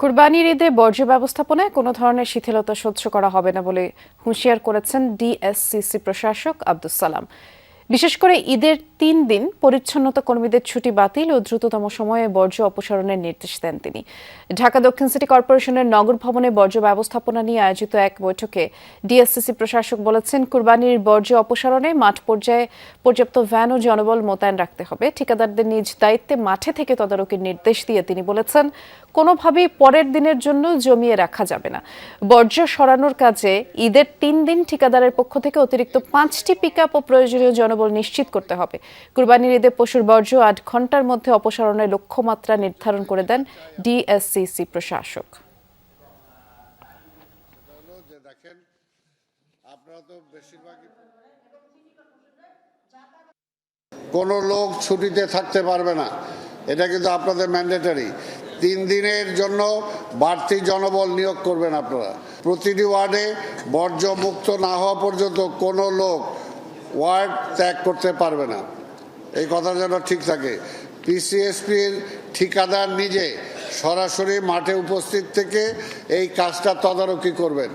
কুরবানির ঈদে বর্জ্য ব্যবস্থাপনায় কোনো ধরনের শিথিলতা সহ্য করা হবে না বলে হুঁশিয়ার করেছেন ডিএসসিসি প্রশাসক আব্দুস সালাম। বিশেষ করে ঈদের ৩ দিন পরিচ্ছন্নতা কর্মীদের ছুটি বাতিল ও দ্রুততম সময়ে বর্জ্য অপসারণের নির্দেশ দেন তিনি। ঢাকা দক্ষিণ সিটি কর্পোরেশনের নগর ভবনে বর্জ্য ব্যবস্থাপনা নিয়ে আয়োজিত এক বৈঠকে ডিএসসিসি প্রশাসক বলেছেন, কুরবানির বর্জ্য অপসারণে মাঠ পর্যায়ে পর্যাপ্ত ভ্যান ও জনবল মোতায়েন রাখতে হবে। ঠিকাদারদের নিজ দায়িত্বে মাঠে থেকে তদারকির নির্দেশ দিয়ে তিনি বলেছেন, কোনোভাবেই পরের দিনের জন্য জমিয়ে রাখা যাবে না। বর্জ্য সরানোর কাজে ঈদের ৩ দিন ঠিকাদারের পক্ষ থেকে অতিরিক্ত 5টি পিকআপ ও প্রয়োজনীয় জনবল নিশ্চিত করতে হবে। কুরবানির ঈদে পশুর বর্জ্য 8 ঘন্টার মধ্যে অপসারণের লক্ষ্যমাত্রা নির্ধারণ করে দেন ডিএসসিসি প্রশাসক। কোনো লোক ছুটিতে থাকতে পারবে না, এটা কিন্তু আপনাদের ম্যান্ডেটরি। 3 দিনের জন্য বাড়তি জনবল নিয়োগ করবেন আপনারা। প্রতিটি ওয়ার্ডে বর্জ্য মুক্ত না হওয়া পর্যন্ত কোনো লোক ওয়ার্ড ত্যাগ করতে পারবে না, এই কথা যেন ঠিক থাকে। পিসিএসপির ঠিকাদার নিজে সরাসরি মাঠে উপস্থিত থেকে এই কাজটা তদারকি করবেন।